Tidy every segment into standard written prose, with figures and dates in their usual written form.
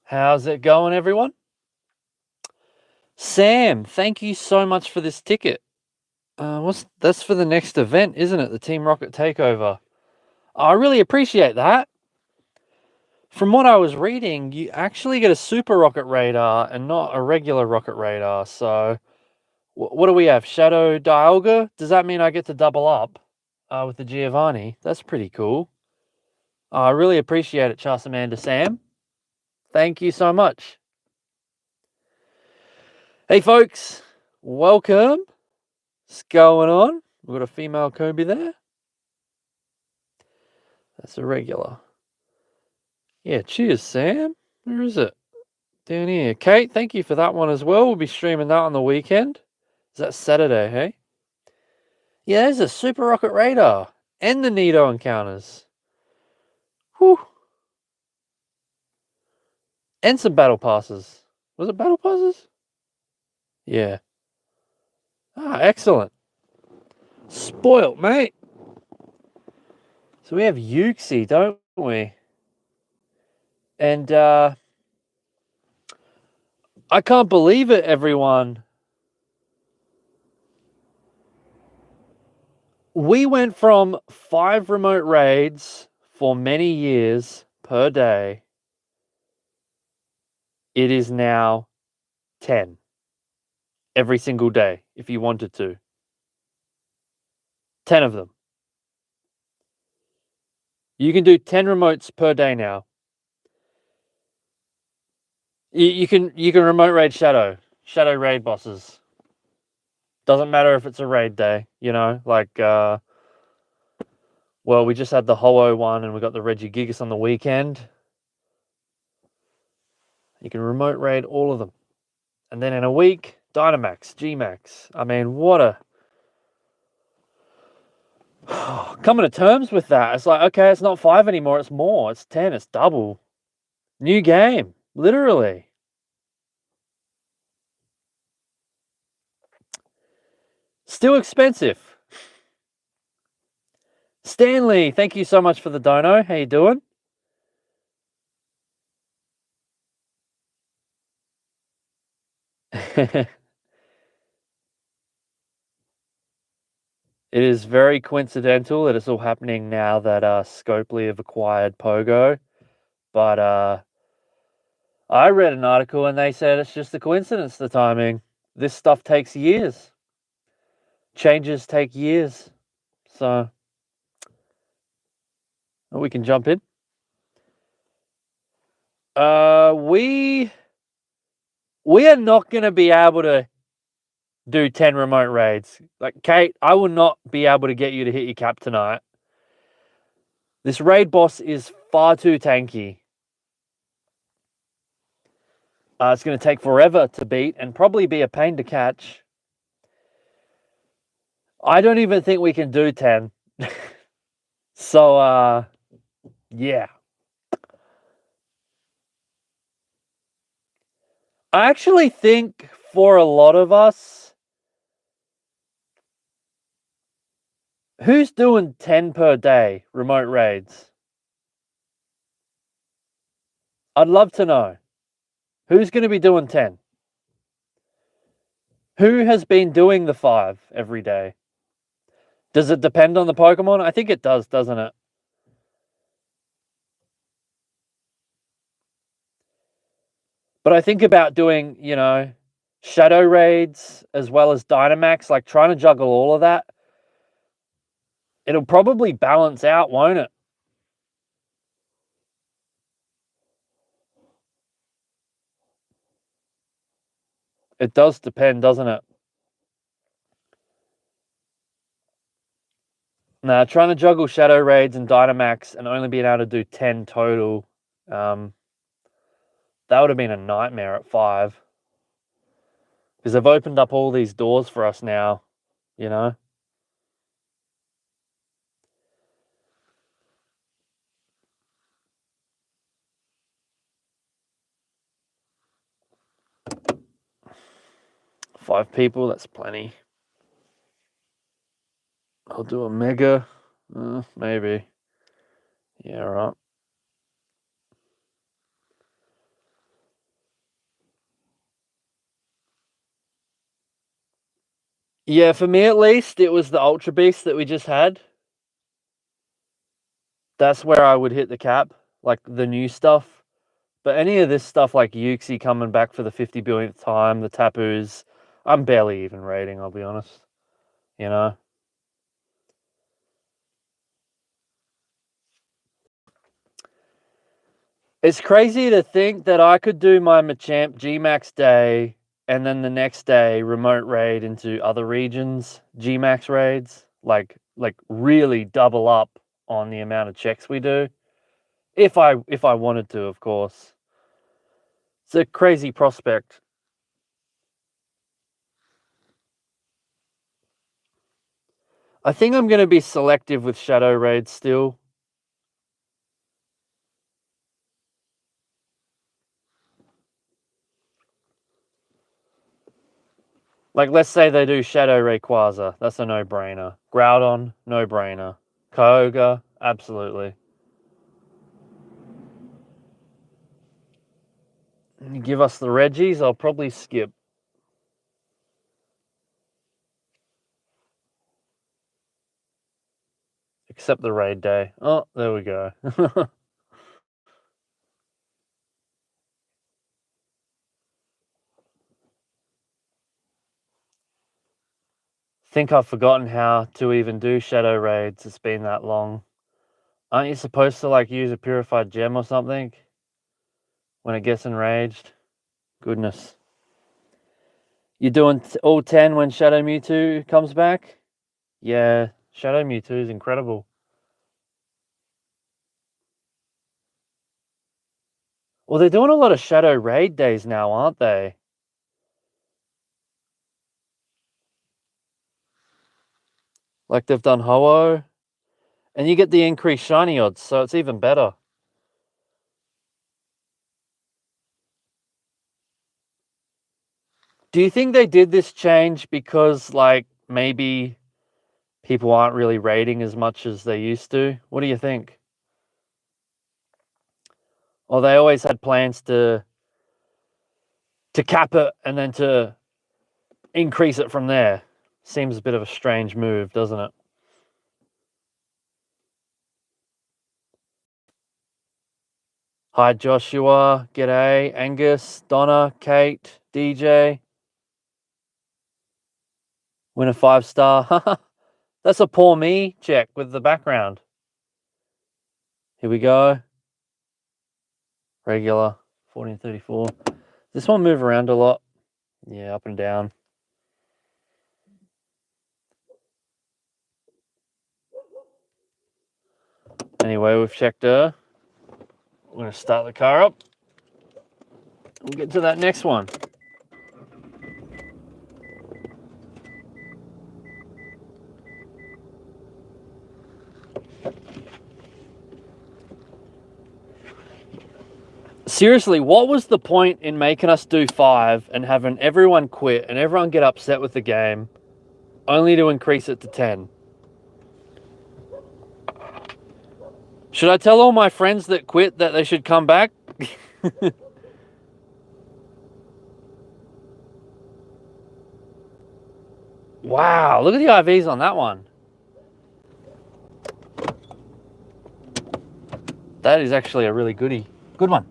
How's it going, everyone? Sam, thank you so much for this ticket. That's for the next event, isn't it? The Team Rocket Takeover. I really appreciate that. From what I was reading, you actually get a super rocket radar and not a regular rocket radar. So, what do we have? Shadow Dialga? Does that mean I get to double up with the Giovanni? That's pretty cool. I really appreciate it, Charsamanda Sam. Thank you so much. Hey, folks, welcome. What's going on? We've got a female Kobe there. That's a regular. Yeah, cheers, Sam. Where is it? Down here. Kate, thank you for that one as well. We'll be streaming that on the weekend. Is that Saturday, hey? Yeah, there's a Super Rocket Radar and the Nito encounters. Whew. And some battle passes. Was it battle passes? Yeah. Ah, excellent. Spoilt, mate. So we have Uxie, don't we? And I can't believe it, everyone. We went from 5 remote raids for many years per day. It is now 10 every single day if you wanted to. 10 of them. You can do 10 remotes per day now. You can remote raid shadow raid bosses. Doesn't matter if it's a raid day, you know, like well, we just had the Ho-Oh one and we got the Regigigas on the weekend. You can remote raid all of them. And then in a week, Dynamax, G-Max. I mean, what a coming to terms with that. It's like, okay, it's not 5 anymore, it's more. It's 10, it's double. New game, literally. Still expensive. Stanley, thank you so much for the dono. How you doing? It is very coincidental that it's all happening now that Scopely have acquired Pogo. But I read an article and they said it's just a coincidence, the timing. This stuff takes years. Changes take years. So we can jump in. We are not going to be able to do 10 remote raids. Like, Kate, I will not be able to get you to hit your cap tonight. This raid boss is far too tanky. It's going to take forever to beat and probably be a pain to catch. I don't even think we can do 10. So, yeah. I actually think for a lot of us, who's doing 10 per day remote raids? I'd love to know. Who's going to be doing 10? Who has been doing the 5 every day? Does it depend on the Pokemon? I think it does, doesn't it? But I think about doing, you know, shadow raids as well as Dynamax, like trying to juggle all of that. It'll probably balance out, won't it? It does depend, doesn't it? Now, trying to juggle shadow raids and Dynamax and only being able to do 10 total, that would have been a nightmare at 5. Because they've opened up all these doors for us now, you know? Five people, that's plenty. I'll do a mega, maybe. Yeah, right. Yeah, for me at least, it was the Ultra Beast that we just had. That's where I would hit the cap, like the new stuff. But any of this stuff like Uxie coming back for the 50 billionth time, the Tapus, I'm barely even rating, I'll be honest. You know? It's crazy to think that I could do my Machamp G-Max day and then the next day remote raid into other regions, G-Max raids, like really double up on the amount of checks we do. If I wanted to, of course. It's a crazy prospect. I think I'm going to be selective with Shadow Raids still. Like, let's say they do Shadow Rayquaza. That's a no-brainer. Groudon, no-brainer. Kyogre, absolutely. You give us the Reggies, I'll probably skip. Except the raid day. Oh, there we go. Think I've forgotten how to even do Shadow Raids. It's been that long. Aren't you supposed to, like, use a Purified Gem or something when it gets enraged? Goodness. You're doing all 10 when Shadow Mewtwo comes back? Yeah, Shadow Mewtwo is incredible. Well, they're doing a lot of Shadow Raid days now, aren't they? Like they've done Ho-Oh. And you get the increased shiny odds, so it's even better. Do you think they did this change because, like, maybe people aren't really raiding as much as they used to? What do you think? Or they always had plans to cap it and then to increase it from there? Seems a bit of a strange move, doesn't it? Hi, Joshua. G'day. Angus, Donna, Kate, DJ. Win a 5-star. That's a poor me check with the background. Here we go. Regular. 1434. This one move around a lot. Yeah, up and down. Anyway, we've checked her. We're going to start the car up. We'll get to that next one. Seriously, what was the point in making us do 5 and having everyone quit and everyone get upset with the game only to increase it to 10? Should I tell all my friends that quit that they should come back? Wow, look at the IVs on that one. That is actually a really good one.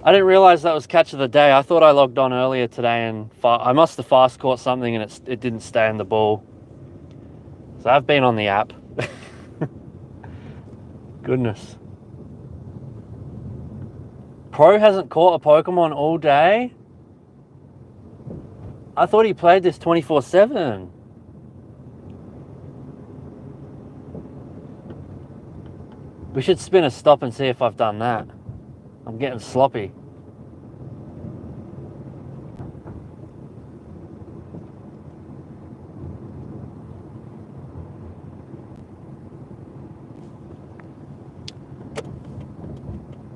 I didn't realize that was catch of the day. I thought I logged on earlier today and I must have fast caught something and it didn't stay in the ball. So I've been on the app. Goodness. Pro hasn't caught a Pokemon all day? I thought he played this 24/7. We should spin a stop and see if I've done that. I'm getting sloppy.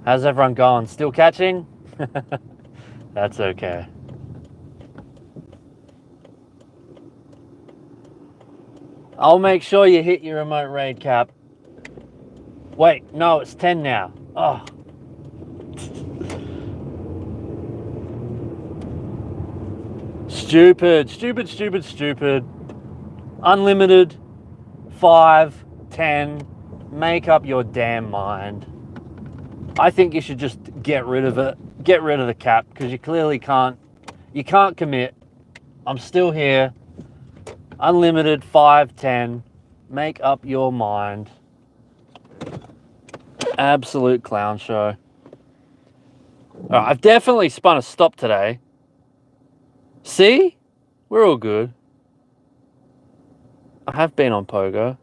How's everyone going? Still catching? That's okay. I'll make sure you hit your remote raid cap. Wait, no, it's 10 now. Oh. Stupid, stupid, stupid, stupid. Unlimited, 5, 10. Make up your damn mind. I think you should just get rid of it. Get rid of the cap, because you clearly can't. You can't commit. I'm still here. Unlimited, 5, 10. Make up your mind. Absolute clown show. All right, I've definitely spun a stop today. See? We're all good. I have been on Pogo.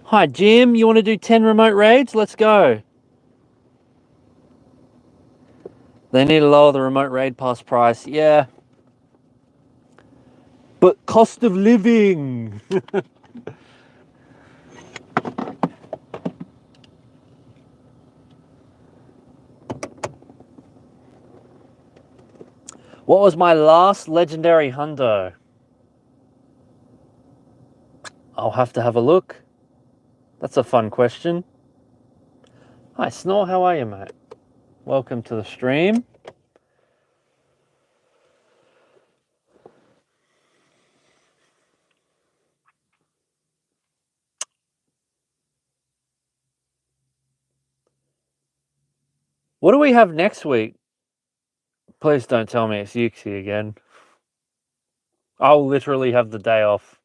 Hi, Jim. You want to do 10 remote raids? Let's go. They need to lower the remote raid pass price. Yeah. But cost of living. What was my last legendary hundo? I'll have to have a look. That's a fun question. Hi, Snore. How are you, mate? Welcome to the stream. What do we have next week? Please don't tell me it's Uxie again. I'll literally have the day off.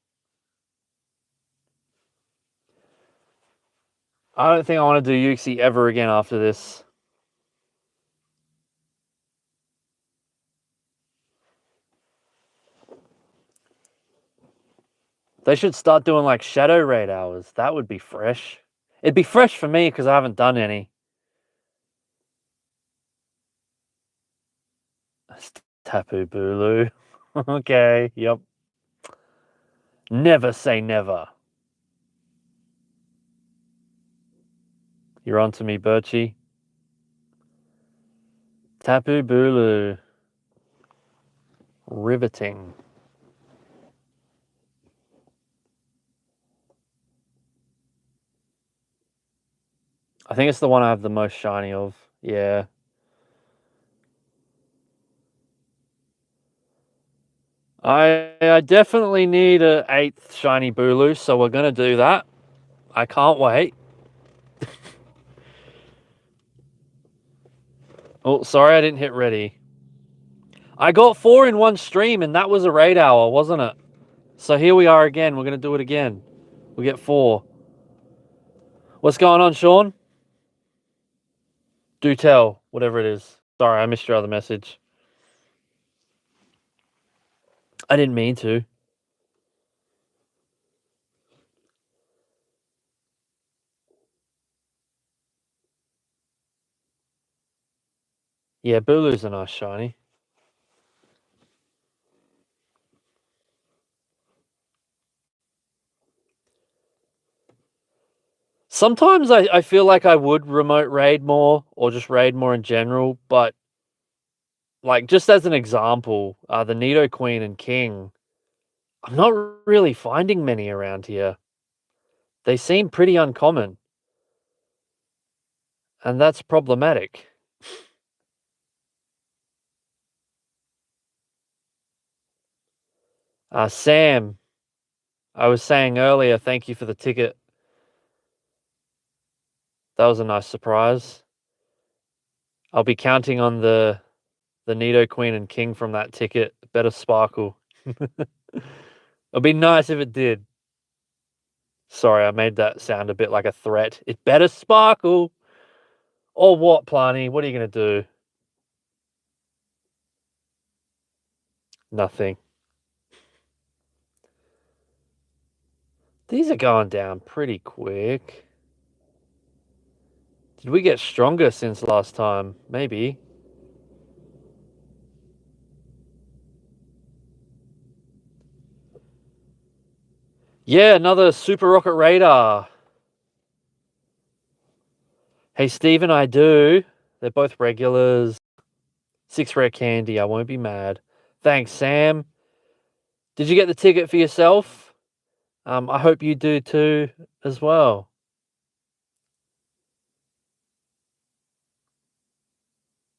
I don't think I want to do Uxie ever again after this. They should start doing like shadow raid hours. That would be fresh. It'd be fresh for me because I haven't done any. Tapu Bulu. Okay, yep. Never say never. You're on to me, Birchie. Tapu Bulu. Riveting. I think it's the one I have the most shiny of. Yeah. I definitely need an 8th shiny Bulu, so we're going to do that. I can't wait. Oh, sorry, I didn't hit ready. I got 4 in one stream, and that was a raid hour, wasn't it? So here we are again. We're going to do it again. We get 4. What's going on, Sean? Do tell, whatever it is. Sorry, I missed your other message. I didn't mean to. Yeah, Bulu's a nice shiny. Sometimes I feel like I would remote raid more, or just raid more in general, but like just as an example, the Nido Queen and King, I'm not really finding many around here. They seem pretty uncommon, and that's problematic. Sam, I was saying earlier, thank you for the ticket. That was a nice surprise. I'll be counting on the Nido Queen and King from that ticket. Better sparkle. It'd be nice if it did. Sorry, I made that sound a bit like a threat. It better sparkle. Or what, Planty? What are you going to do? Nothing. These are going down pretty quick. Did we get stronger since last time? Maybe. Yeah, another Super Rocket Radar. Hey, Steven, I do. They're both regulars. 6 rare candy. I won't be mad. Thanks, Sam. Did you get the ticket for yourself? I hope you do too as well.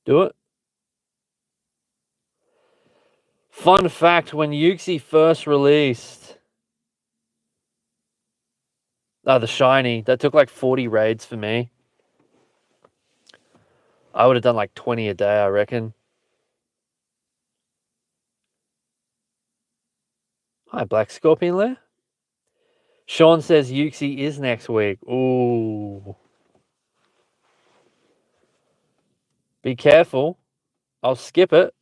Do it. Fun fact, when Uxie first released the shiny, that took like 40 raids for me. I would have done like 20 a day, I reckon. Hi, Black Scorpion Lair. Sean says Uxie is next week. Ooh. Be careful. I'll skip it.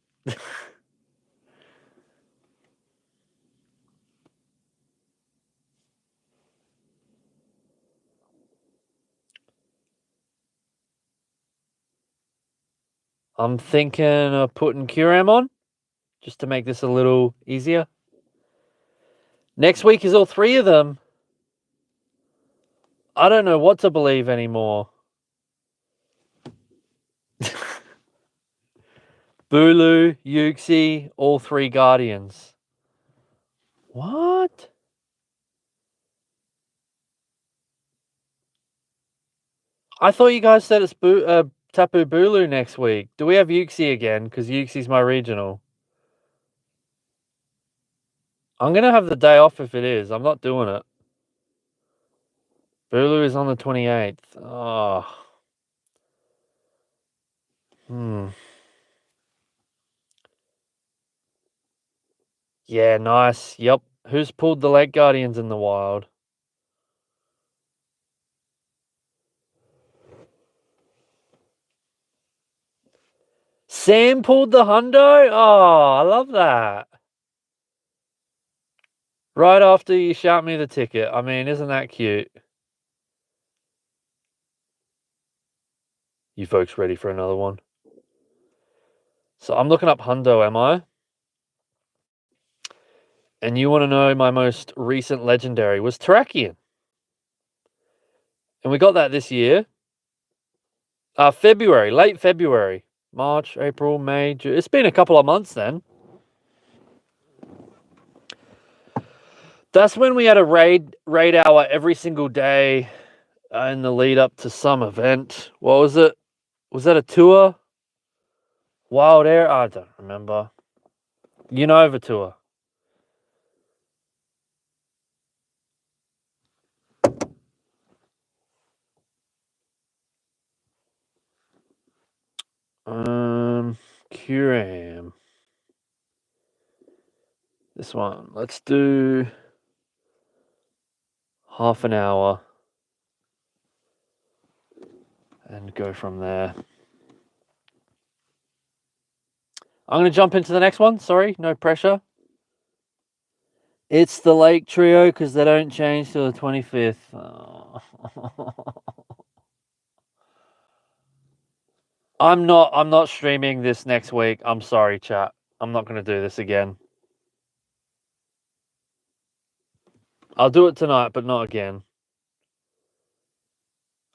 I'm thinking of putting Curam on, just to make this a little easier. Next week is all three of them. I don't know what to believe anymore. Bulu, Uxie, all three Guardians. What? I thought you guys said it's Tapu Bulu next week. Do we have Uxie again? Because Uxie's my regional. I'm going to have the day off if it is. I'm not doing it. Bulu is on the 28th. Oh. Yeah, nice. Yep. Who's pulled the Lake Guardians in the wild? Sam pulled the hundo? Oh, I love that. Right after you shout me the ticket. I mean, isn't that cute? You folks ready for another one? So I'm looking up hundo, am I? And you want to know my most recent legendary was Terrakion. And we got that this year. February, late February. March, April, May, June. It's been a couple of months then. That's when we had a raid hour every single day in the lead up to some event. What was it? Was that a tour? Wild Air? I don't remember. Unova tour. Curam. This one. Let's do half an hour and go from there. I'm going to jump into the next one. Sorry, no pressure. It's the Lake Trio because they don't change till the 25th. Oh. I'm not streaming this next week. I'm sorry, chat. I'm not going to do this again. I'll do it tonight, but not again.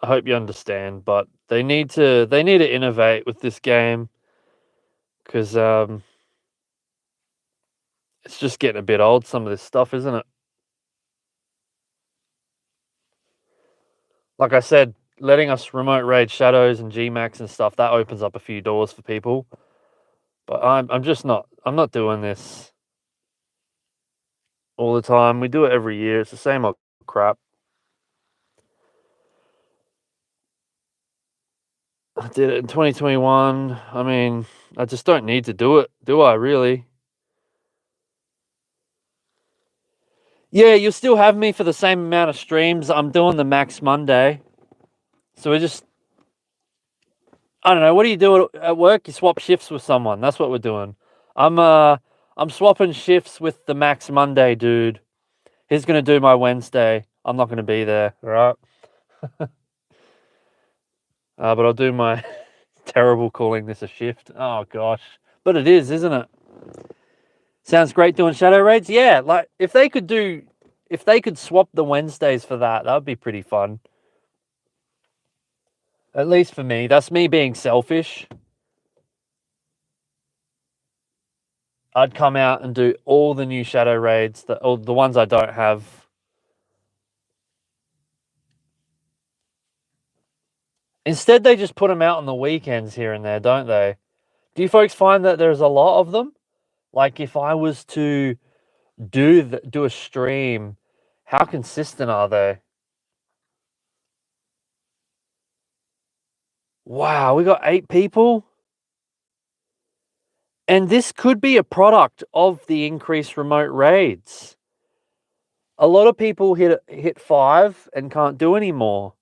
I hope you understand, but they need to innovate with this game because it's just getting a bit old, some of this stuff, isn't it? Like I said, letting us remote raid shadows and Gmax and stuff, that opens up a few doors for people. But I'm just not doing this all the time. We do it every year. It's the same old crap. I did it in 2021. I mean, I just don't need to do it, do I, really? Yeah, you'll still have me for the same amount of streams. I'm doing the Max Monday. So we're just... I don't know. What do you do at work? You swap shifts with someone. That's what we're doing. I'm swapping shifts with the Max Monday dude. He's going to do my Wednesday. I'm not going to be there, all right? But I'll do my... Terrible calling this a shift. Oh, gosh. But it is, isn't it? Sounds great doing shadow raids. Yeah, like, if they could swap the Wednesdays for that would be pretty fun. At least for me. That's me being selfish. I'd come out and do all the new shadow raids, the ones I don't have. Instead, they just put them out on the weekends here and there, don't they? Do you folks find that there's a lot of them? Like if I was to do a stream, how consistent are they? Wow, we got 8 people. And this could be a product of the increased remote raids. A lot of people hit 5 and can't do any more.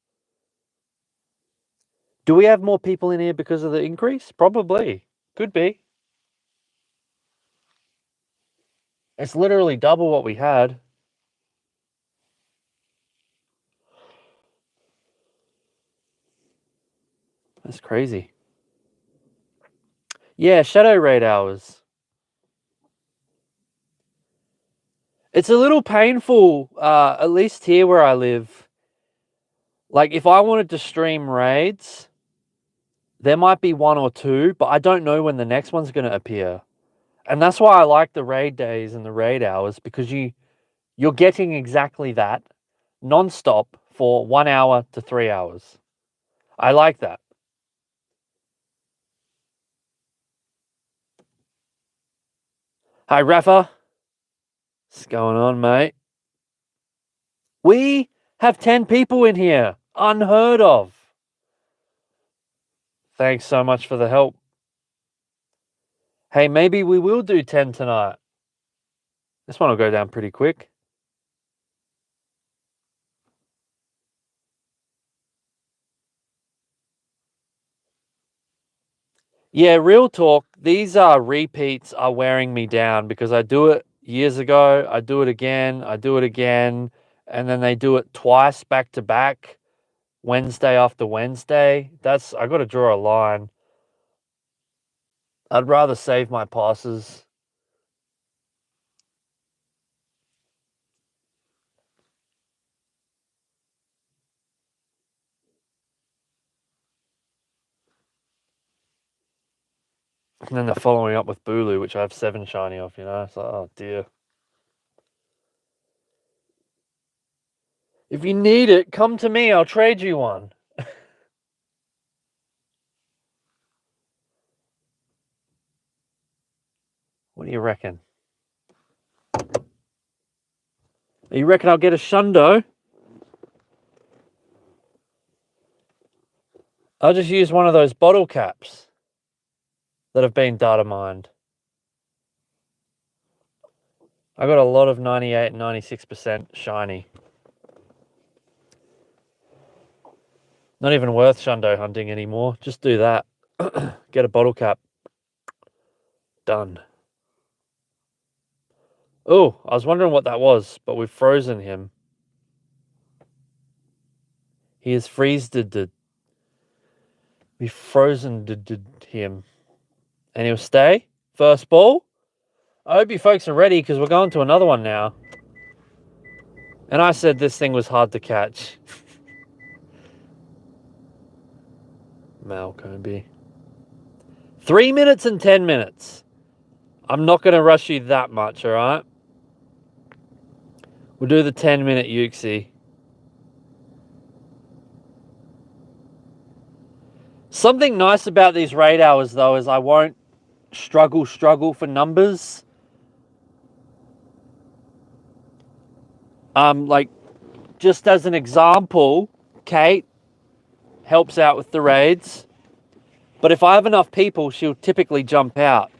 Do we have more people in here because of the increase? Probably. Could be. It's literally double what we had. That's crazy. Yeah, shadow raid hours. It's a little painful, at least here where I live. Like, if I wanted to stream raids, there might be 1 or 2, but I don't know when the next one's going to appear. And that's why I like the raid days and the raid hours, because you're getting exactly that non-stop for 1 hour to 3 hours. I like that. Hi, Rafa. What's going on, mate? We have 10 people in here. Unheard of. Thanks so much for the help. Hey, maybe we will do 10 tonight. This one will go down pretty quick. Yeah, real talk. These repeats are wearing me down because I do it years ago. I do it again. I do it again. And then they do it twice back to back, Wednesday after Wednesday. I got to draw a line. I'd rather save my passes. And then they're following up with Bulu, which I have 7 shiny of, So, oh dear. If you need it, come to me. I'll trade you one. What do you reckon? You reckon I'll get a Shundo? I'll just use one of those bottle caps that have been data mined. I got a lot of 98 and 96% shiny. Not even worth Shundo hunting anymore. Just do that. Get a bottle cap. Done. Oh, I was wondering what that was, but we've frozen him. He is freezed. We frozen him. And he'll stay. First ball. I hope you folks are ready because we're going to another one now. And I said this thing was hard to catch. Malcombe. 3 minutes and 10 minutes. I'm not going to rush you that much, all right? We'll do the 10-minute Uxie. Something nice about these raid hours, though, is I won't struggle for numbers. Like, just as an example, Kate helps out with the raids. But if I have enough people, she'll typically jump out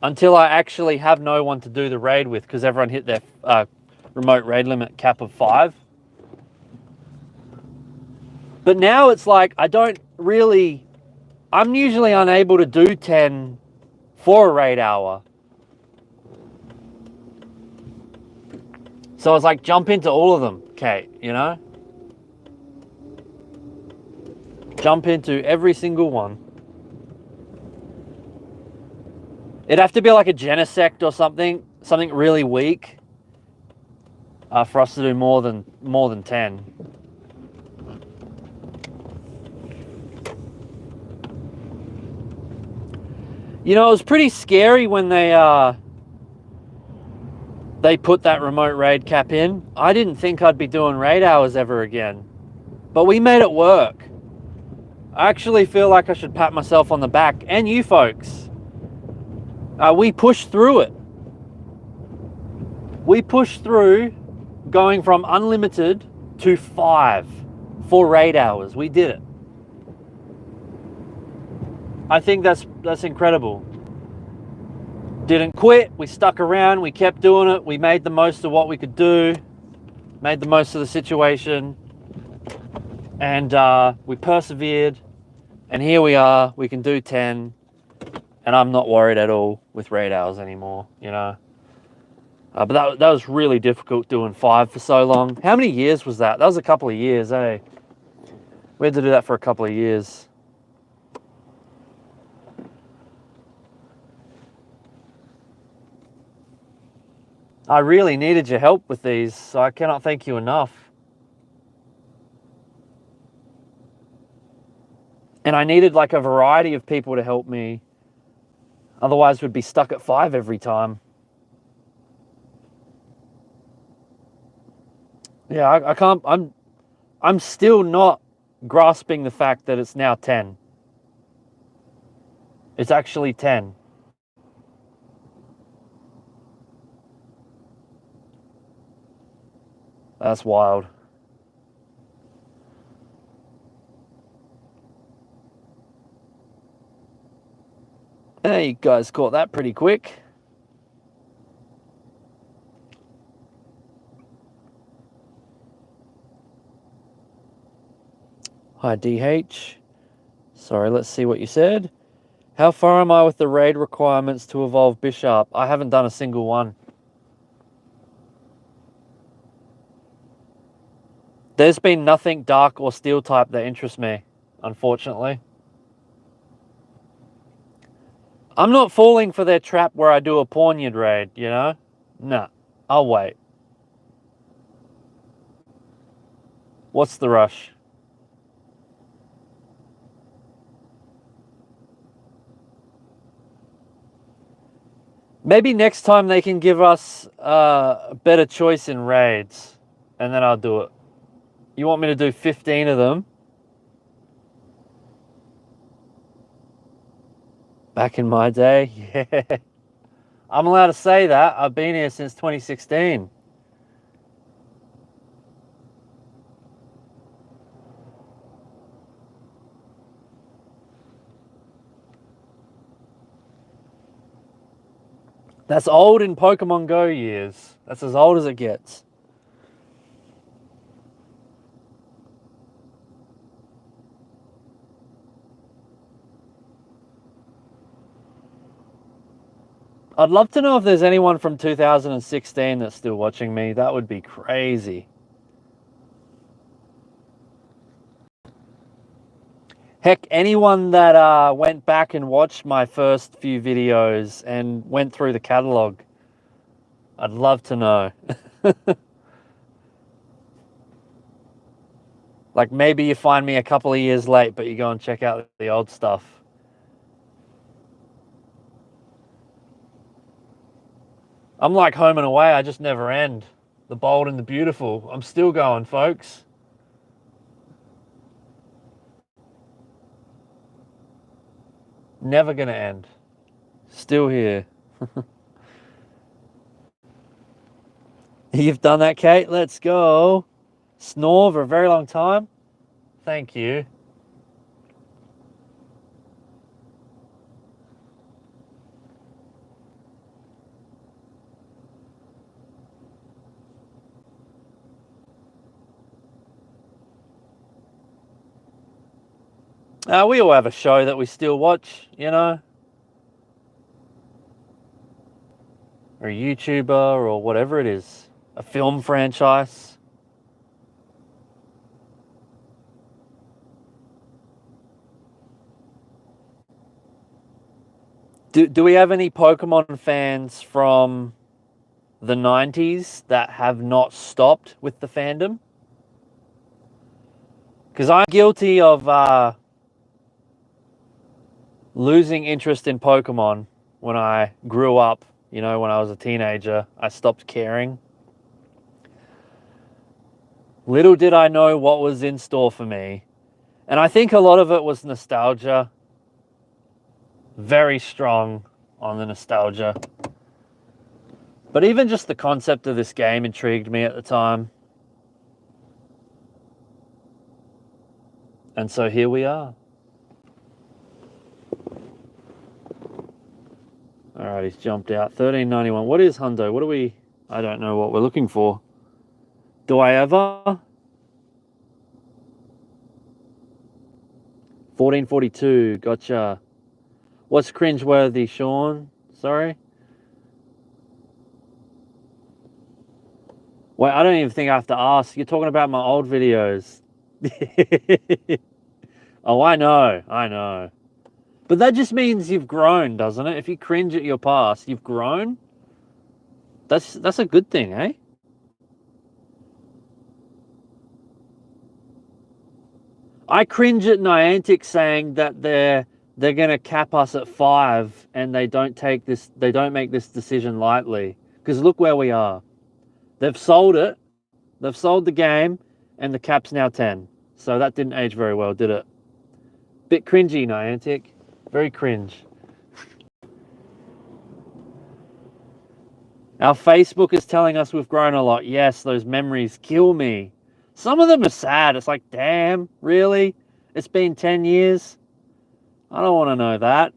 until I actually have no one to do the raid with because everyone hit their remote raid limit cap of 5. But now it's like I'm usually unable to do 10 for a raid hour. So it's like jump into all of them, Kate, Jump into every single one. It'd have to be like a Genesect or something really weak for us to do more than 10. It was pretty scary when they put that remote raid cap in. I didn't think I'd be doing raid hours ever again, but we made it work. I actually feel like I should pat myself on the back, and you folks. We pushed through it. We pushed through going from unlimited to 5 for raid hours. We did it. I think that's incredible. Didn't quit. We stuck around. We kept doing it. We made the most of what we could do. Made the most of the situation. And we persevered. And here we are. We can do 10. And I'm not worried at all with raid hours anymore, you know. But that was really difficult doing 5 for so long. How many years was that? That was a couple of years, eh? We had to do that for a couple of years. I really needed your help with these, so I cannot thank you enough. And I needed like a variety of people to help me. Otherwise, we'd be stuck at 5 every time. Yeah, I can't, I'm still not grasping the fact that it's now 10. It's actually 10. That's wild. Hey, you guys caught that pretty quick. Hi, DH. Sorry, let's see what you said. How far am I with the raid requirements to evolve Bishop? I haven't done a single one. There's been nothing dark or steel type that interests me, unfortunately. I'm not falling for their trap where I do a Pawnyard raid, you know? Nah, I'll wait. What's the rush? Maybe next time they can give us a better choice in raids, and then I'll do it. You want me to do 15 of them? Back in my day? Yeah. I'm allowed to say that. I've been here since 2016. That's old in Pokemon Go years. That's as old as it gets. I'd love to know if there's anyone from 2016 that's still watching me. That would be crazy. Heck, anyone that went back and watched my first few videos and went through the catalog, I'd love to know. Like maybe you find me a couple of years late, but you go and check out the old stuff. I'm like Home and Away, I just never end. The Bold and the Beautiful. I'm still going, folks. Never gonna end. Still here. You've done that, Kate? Let's go. Snore for a very long time. Thank you. We all have a show that we still watch, you know? Or a YouTuber or whatever it is. A film franchise. Do we have any Pokemon fans from the 90s that have not stopped with the fandom? Because I'm guilty of losing interest in Pokemon when I grew up, you know, when I was a teenager. I stopped caring. Little did I know what was in store for me. And I think a lot of it was nostalgia. Very strong. on the nostalgia. But even just the concept of this game intrigued me at the time. And so here we are. All right, he's jumped out. 1391. What is hundo? What do we... I don't know what we're looking for. Do I ever? 1442. Gotcha. What's cringeworthy, Sean? Sorry? Wait, I don't even think I have to ask. You're talking about my old videos. Oh, I know. But that just means you've grown, doesn't it? If you cringe at your past, you've grown. That's a good thing, eh? I cringe at Niantic saying that they're gonna cap us at 5 and they don't make this decision lightly. Because look where we are. They've sold it. They've sold the game and the cap's now 10. So that didn't age very well, did it? Bit cringy, Niantic. Very cringe. Our Facebook is telling us we've grown a lot. Yes, those memories kill me. Some of them are sad. It's like, damn, really? It's been 10 years? I don't want to know that.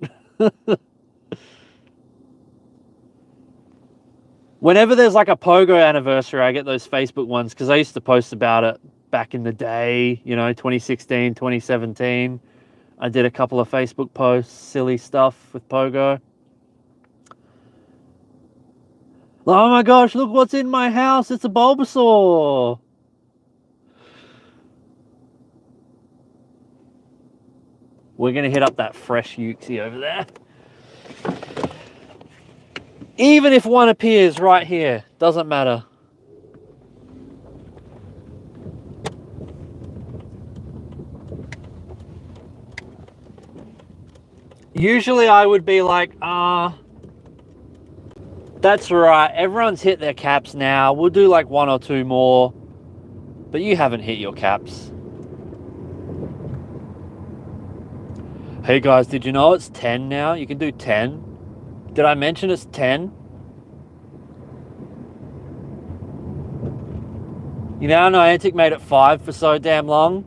Whenever there's like a Pogo anniversary, I get those Facebook ones because I used to post about it back in the day, 2016, 2017. I did a couple of Facebook posts, silly stuff with Pogo. Oh my gosh, look what's in my house. It's a Bulbasaur. We're going to hit up that fresh Uxie over there. Even if one appears right here, doesn't matter. Usually I would be like, that's right, everyone's hit their caps now. We'll do like 1 or 2 more. But you haven't hit your caps. Hey guys, did you know it's 10 now? You can do 10. Did I mention it's 10? You know, Niantic made it 5 for so damn long.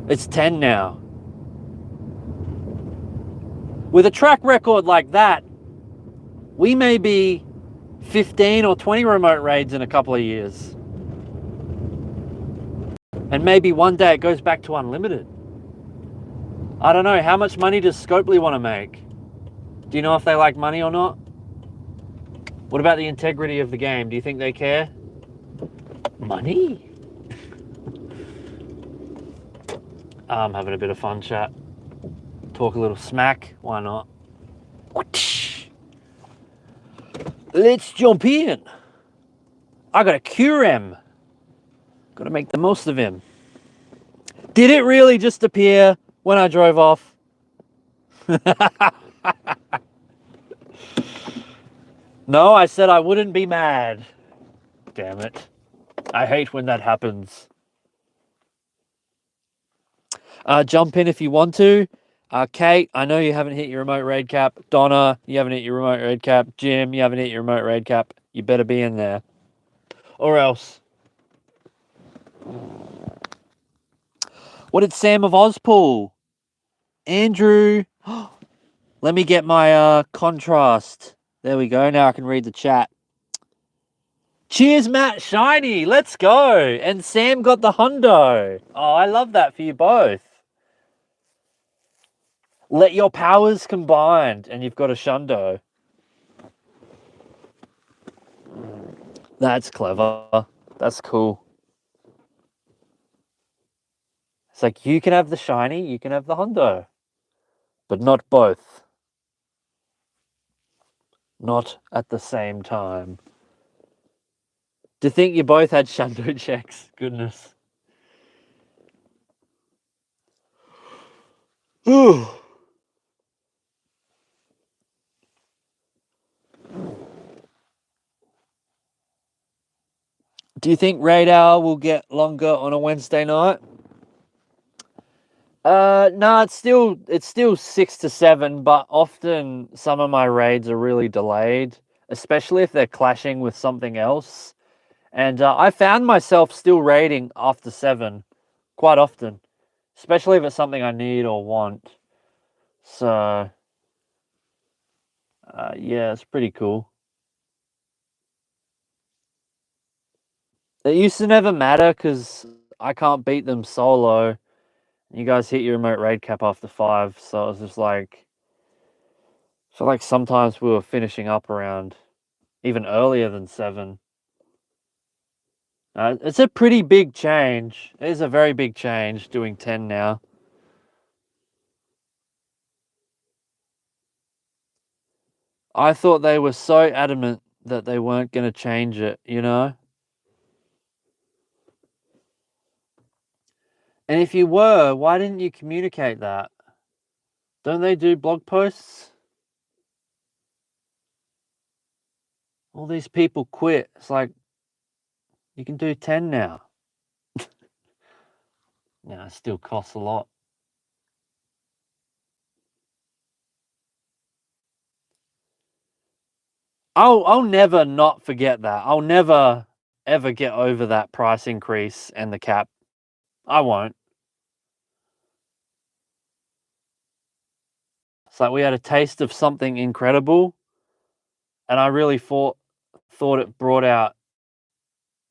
It's 10 now. With a track record like that, we may be 15 or 20 remote raids in a couple of years. And maybe one day it goes back to unlimited. I don't know. How much money does Scopely want to make? Do you know if they like money or not? What about the integrity of the game? Do you think they care? Money? I'm having a bit of fun, chat. Talk a little smack. Why not? Let's jump in. I got a Curem. Got to make the most of him. Did it really just appear when I drove off? No, I said I wouldn't be mad. Damn it. I hate when that happens. Jump in if you want to. Kate, I know you haven't hit your remote raid cap. Donna, you haven't hit your remote raid cap. Jim, you haven't hit your remote raid cap. You better be in there. Or else. What did Sam of Oz pull? Andrew. Let me get my contrast. There we go. Now I can read the chat. Cheers, Matt. Shiny. Let's go. And Sam got the hundo. Oh, I love that for you both. Let your powers combined and you've got a shundo. That's clever. That's cool. It's like you can have the shiny, you can have the hundo. But not both. Not at the same time. To think you both had shundo checks. Goodness. Ooh. Do you think Raid Hour will get longer on a Wednesday night? No, it's still 6 to 7, but often some of my raids are really delayed, especially if they're clashing with something else. And I found myself still raiding after 7 quite often, especially if it's something I need or want. So, yeah, it's pretty cool. It used to never matter because I can't beat them solo. You guys hit your remote raid cap after 5, so it was just like, I feel like sometimes we were finishing up around even earlier than 7. It's a pretty big change. It is a very big change doing 10 now. I thought they were so adamant that they weren't going to change it, you know? And if you were, why didn't you communicate that? Don't they do blog posts? All these people quit. It's like, you can do 10 now. Yeah, it still costs a lot. I'll never not forget that. I'll never ever get over that price increase and the cap. I won't. It's like we had a taste of something incredible, and I really thought it brought out,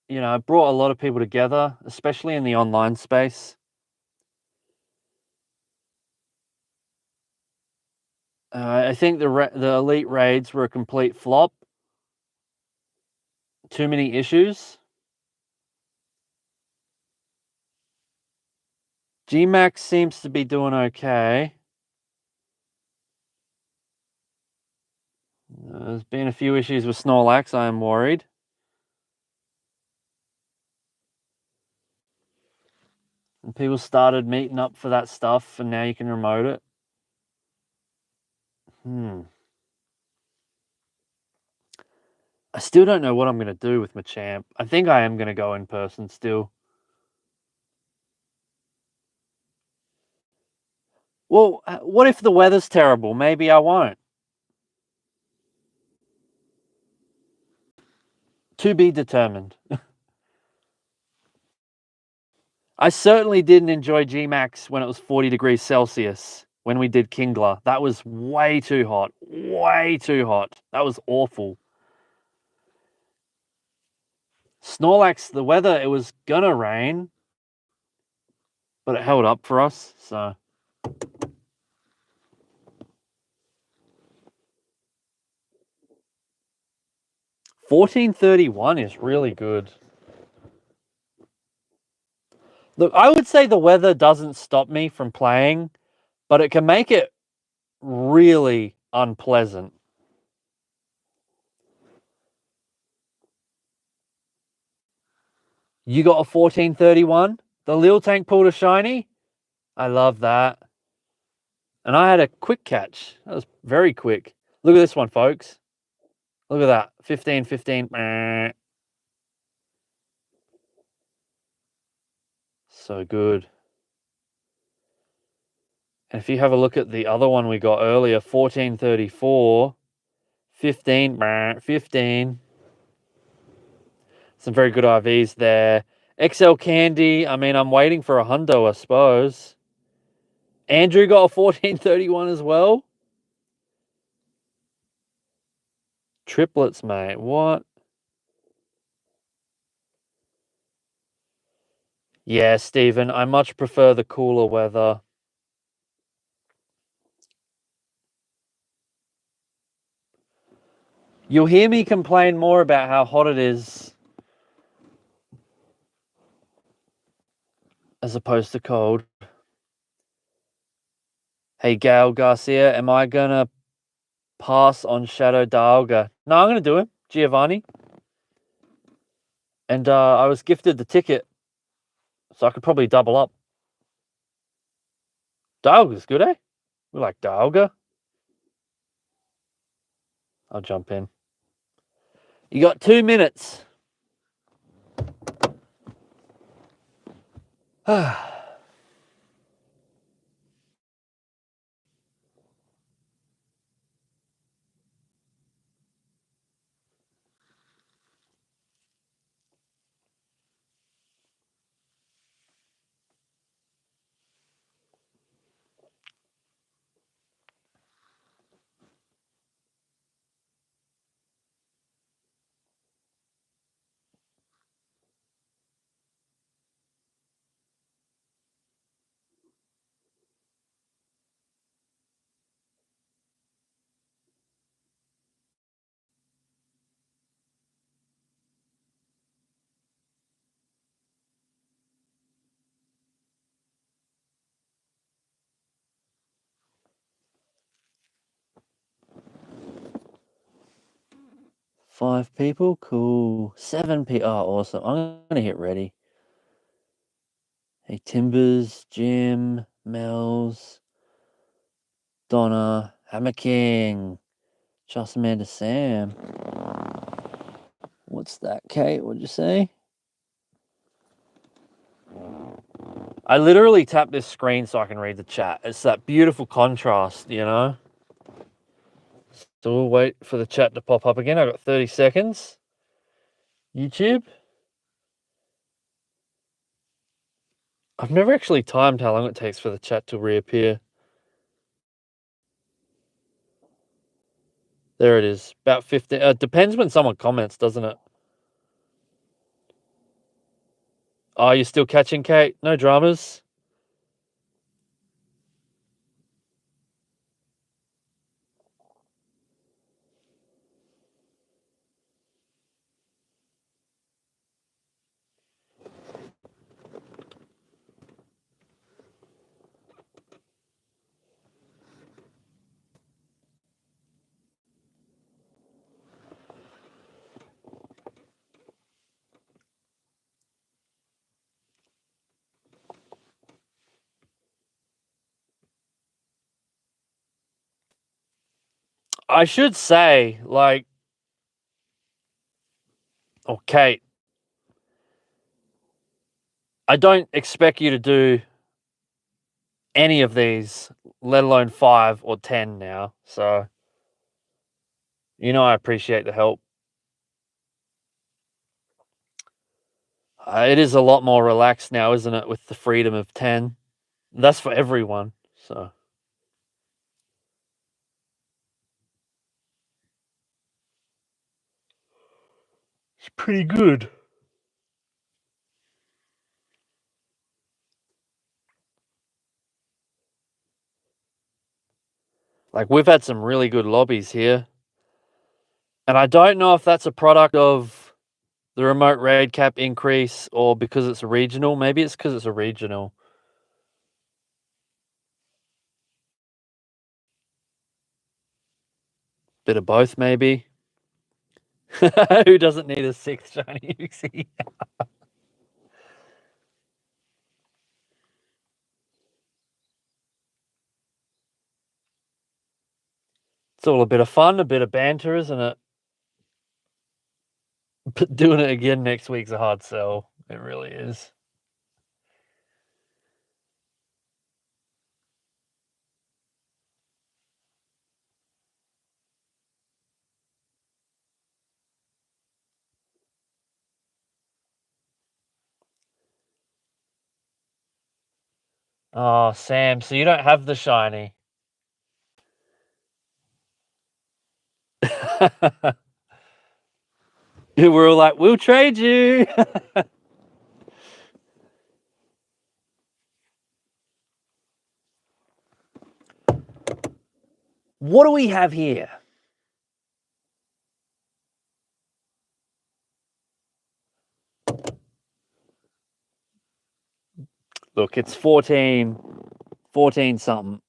it brought a lot of people together, especially in the online space. I think the elite raids were a complete flop. Too many issues. Gmax seems to be doing okay. There's been a few issues with Snorlax, I am worried. And people started meeting up for that stuff, and now you can remote it. I still don't know what I'm going to do with Machamp. I think I am going to go in person still. Well, what if the weather's terrible? Maybe I won't. To be determined. I certainly didn't enjoy Gmax when it was 40 degrees Celsius when we did Kingler. That was way too hot. Way too hot. That was awful. Snorlax, the weather, it was gonna rain, but it held up for us, so. $14.31 is really good. Look, I would say the weather doesn't stop me from playing, but it can make it really unpleasant. You got a 14.31? The Lil Tank pulled a shiny? I love that. And I had a quick catch. That was very quick. Look at this one, folks. Look at that. 15. So good. And if you have a look at the other one we got earlier, 14.34, 15. Some very good IVs there. XL Candy, I mean, I'm waiting for a hundo, I suppose. Andrew got a 14.31 as well. Triplets, mate. What? Yeah, Stephen, I much prefer the cooler weather. You'll hear me complain more about how hot it is as opposed to cold. Hey, Gail Garcia, am I going to pass on Shadow Dialga? No, I'm going to do him, Giovanni. And I was gifted the ticket, so I could probably double up. Dialga's good, eh? We like Dialga. I'll jump in. You got 2 minutes. 5 people, cool. 7 people, oh, awesome. I'm gonna hit ready. Hey, Timbers, Jim, Mel's, Donna, Hammer King, Just Amanda Sam. What's that, Kate? What'd you say? I literally tap this screen so I can read the chat. It's that beautiful contrast, you know? So we'll wait for the chat to pop up again. I've got 30 seconds. YouTube. I've never actually timed how long it takes for the chat to reappear. There it is. About 15. It depends when someone comments, doesn't it? Oh, you're still catching, Kate? No dramas? I should say, like, oh, Kate, I don't expect you to do any of these, let alone 5 or 10 now. So, you know, I appreciate the help. It is a lot more relaxed now, isn't it, with the freedom of 10? That's for everyone. So, it's pretty good. Like, we've had some really good lobbies here. And I don't know if that's a product of the remote raid cap increase or because it's a regional. Maybe it's because it's a regional. Bit of both, maybe. Who doesn't need a 6th shiny Uxie? It's all a bit of fun, a bit of banter, isn't it? But doing it again next week's a hard sell. It really is. Oh, Sam, so you don't have the shiny. We're all like, we'll trade you. What do we have here? Look, it's 14 something.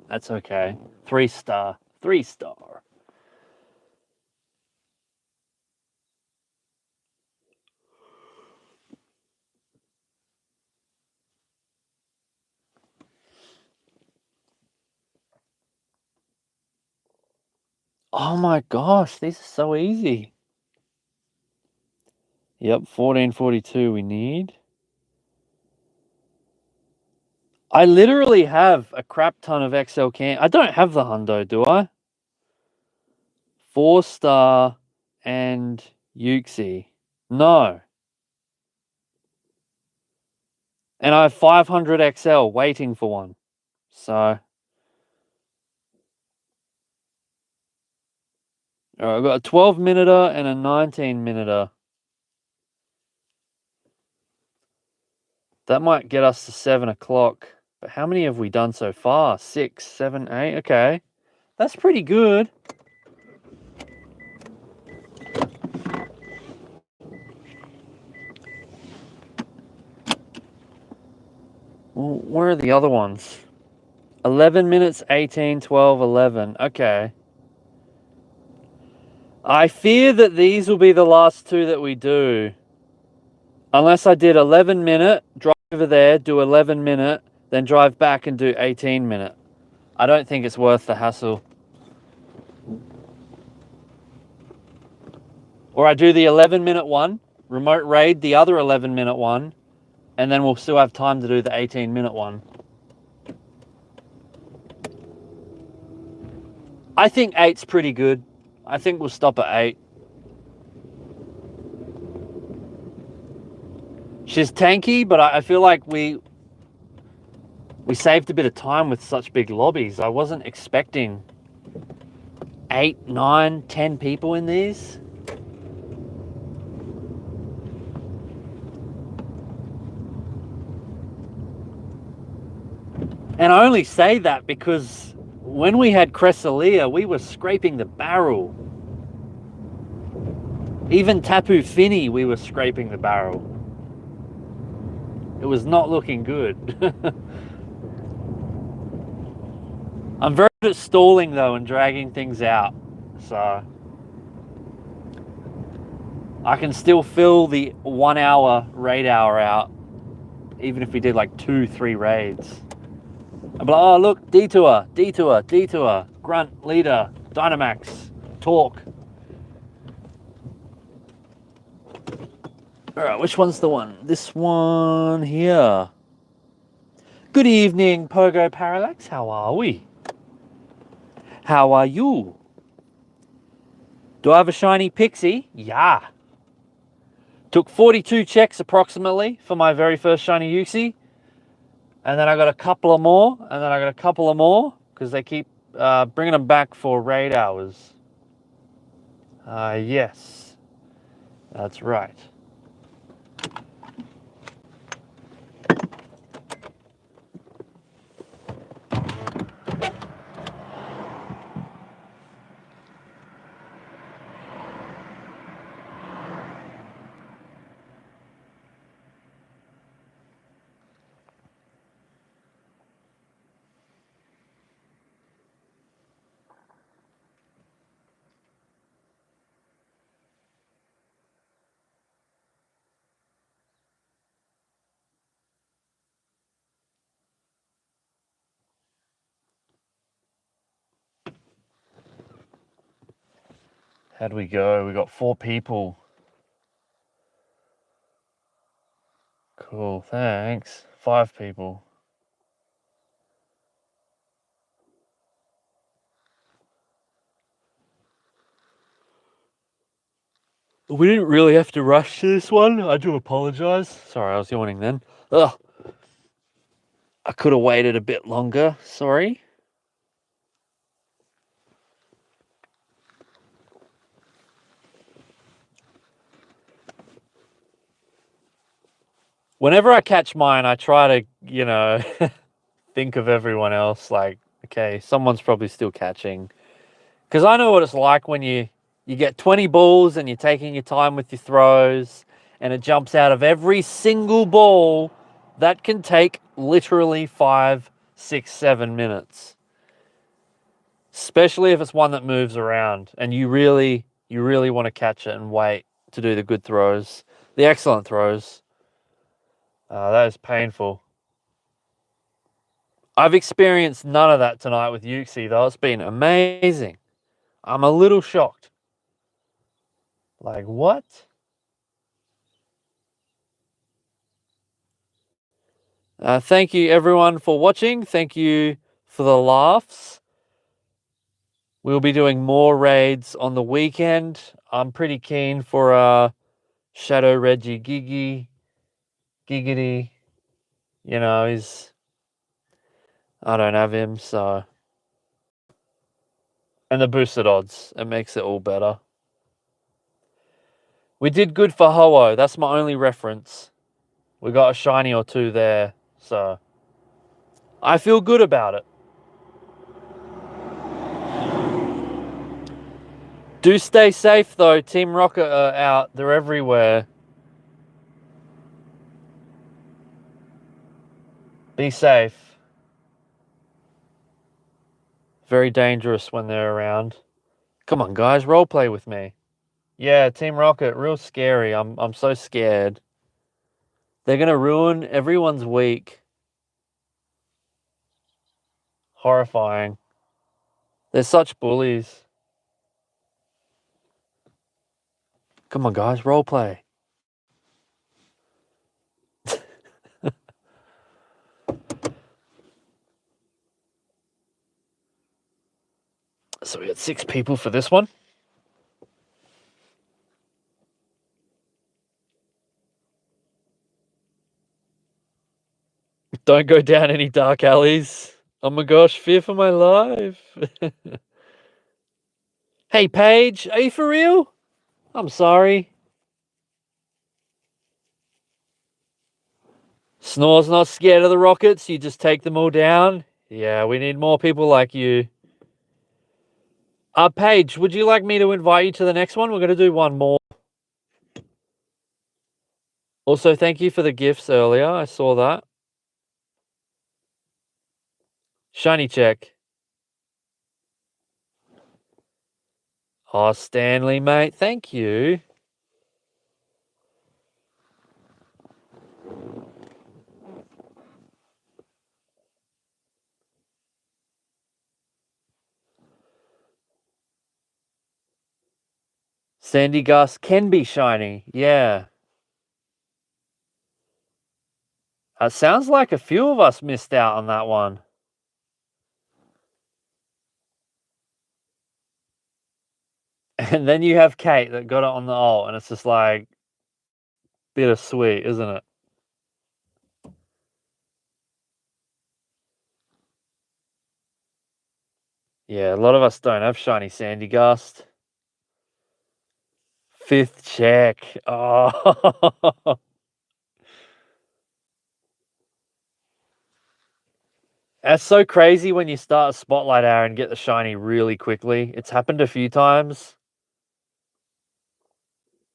That's okay. 3-star. 3-star. Oh my gosh, these are so easy. Yep, 1442 we need. I literally have a crap ton of XL can. I don't have the hundo, do I? 4-star and Uxie. No. And I have 500 XL waiting for one. So. Alright, I've got a 12-minuter and a 19-minuter. That might get us to 7 o'clock. But how many have we done so far? 6, 7, 8? Okay. That's pretty good. Well, where are the other ones? 11 minutes, 18, 12, 11. Okay. I fear that these will be the last two that we do. Unless I did 11-minute, drive over there, do 11-minute, then drive back and do 18-minute. I don't think it's worth the hassle. Or I do the 11-minute one, remote raid the other 11-minute one, and then we'll still have time to do the 18-minute one. I think 8's pretty good. I think we'll stop at 8. She's tanky, but I feel like we saved a bit of time with such big lobbies. I wasn't expecting 8, 9, 10 people in these. And I only say that because when we had Cresselia, we were scraping the barrel. Even Tapu Fini, we were scraping the barrel. It was not looking good. I'm very good at stalling though and dragging things out. So I can still fill the 1 hour raid hour out, even if we did like 2, 3 raids. I'm like, oh look, detour, detour, detour, grunt, leader, Dynamax, talk. All right, which one's the one? This one here. Good evening, Pogo Parallax. How are we? How are you? Do I have a shiny Pixie? Yeah. Took 42 checks approximately for my very first shiny Uxie. And then I got a couple of more. And then I got a couple of more because they keep bringing them back for raid hours. Yes. That's right. How'd we go? We got 4 people. Cool, thanks. 5 people. We didn't really have to rush to this one. I do apologize. Sorry, I was yawning then. Ugh. I could have waited a bit longer. Sorry. Whenever I catch mine, I try to, think of everyone else. Like, okay, someone's probably still catching. Because I know what it's like when you get 20 balls and you're taking your time with your throws, and it jumps out of every single ball. That can take literally 5, 6, 7 minutes. Especially if it's one that moves around and you really want to catch it and wait to do the good throws, the excellent throws. That is painful. I've experienced none of that tonight with Uxie, though. It's been amazing. I'm a little shocked. Like, what? Thank you, everyone, for watching. Thank you for the laughs. We'll be doing more raids on the weekend. I'm pretty keen for Shadow Reggie Giggity. I don't have him, so. And the boosted odds. It makes it all better. We did good for Ho-Oh. That's my only reference. We got a shiny or 2 there, so. I feel good about it. Do stay safe, though. Team Rocket are out. They're everywhere. Be safe. Very dangerous when they're around. Come on, guys. Roleplay with me. Yeah, Team Rocket, real scary. I'm so scared. They're gonna ruin everyone's week. Horrifying. They're such bullies. Come on, guys, roleplay. So we got 6 people for this one. Don't go down any dark alleys. Oh my gosh, fear for my life. Hey, Paige, are you for real? I'm sorry. Snore's not scared of the rockets. You just take them all down. Yeah, we need more people like you. Paige, would you like me to invite you to the next one? We're going to do one more. Also, thank you for the gifts earlier. I saw that. Shiny check. Oh, Stanley, mate. Thank you. Sandy Gus can be shiny. Yeah. It sounds like a few of us missed out on that one. And then you have Kate that got it on the ult, and it's just like bittersweet, isn't it? Yeah, a lot of us don't have shiny Sandy Gust. 5th check. Oh. That's so crazy when you start a spotlight hour and get the shiny really quickly. It's happened a few times.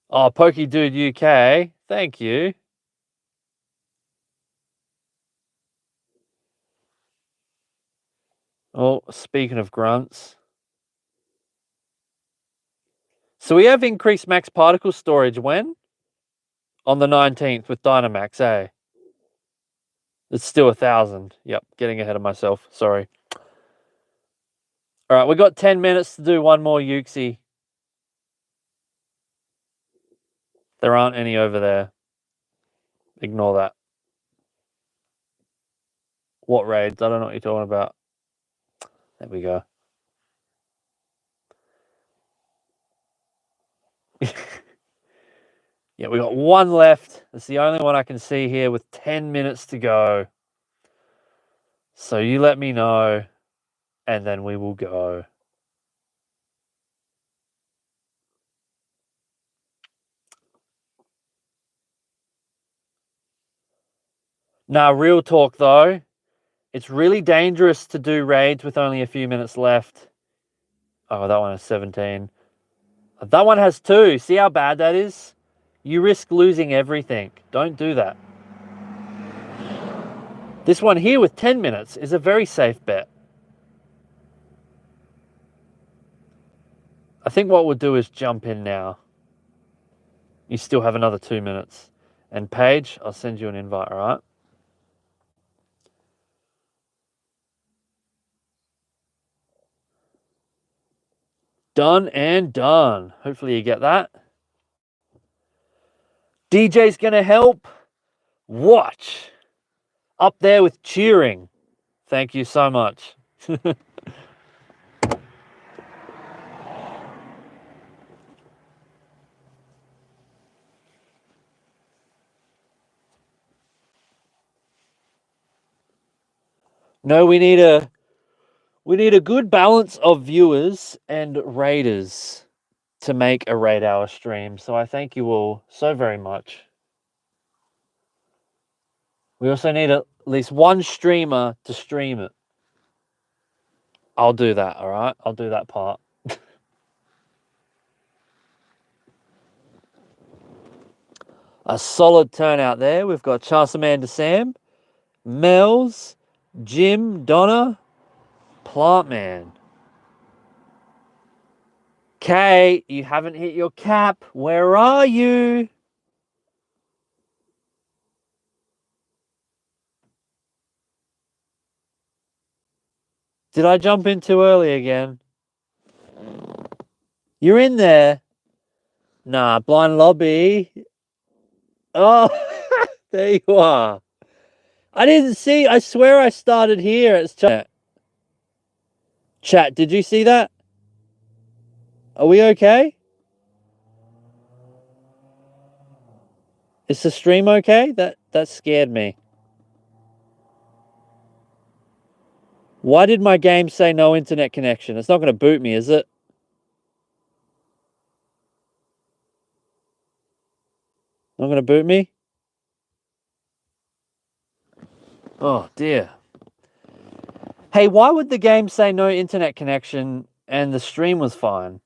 Oh, Pokey Dude UK. Thank you. Oh, speaking of grunts. So we have increased max particle storage when? On the 19th with Dynamax, eh? It's still 1,000. Yep, getting ahead of myself. Sorry. All right, we got 10 minutes to do one more Uxie. There aren't any over there. Ignore that. What raids? I don't know what you're talking about. There we go. Yeah, we got one left. It's the only one I can see here with 10 minutes to go. So you let me know, and then we will go. Nah, real talk though. It's really dangerous to do raids with only a few minutes left. Oh, that one has 17. That one has 2. See how bad that is? You risk losing everything. Don't do that. This one here with 10 minutes is a very safe bet. I think what we'll do is jump in now. You still have another 2 minutes. And Paige, I'll send you an invite, all right? Done and done. Hopefully you get that. DJ's going to help. Watch. Up there with cheering. Thank you so much. No, we need a good balance of viewers and raiders to make a raid hour stream. So I thank you all so very much. We also need at least one streamer to stream it. I'll do that, all right? I'll do that part. A solid turnout there. We've got Charlesamander Sam, Mel's, Jim, Donna, Plantman, Kate, you haven't hit your cap. Where are you? Did I jump in too early again? You're in there. Nah, blind lobby. Oh, there you are. I didn't see. I swear I started here. It's chat. Chat, did you see that? Are we okay? Is the stream okay? That scared me. Why did my game say no internet connection? It's not going to boot me, is it? Not going to boot me? Oh, dear. Hey, why would the game say no internet connection and the stream was fine?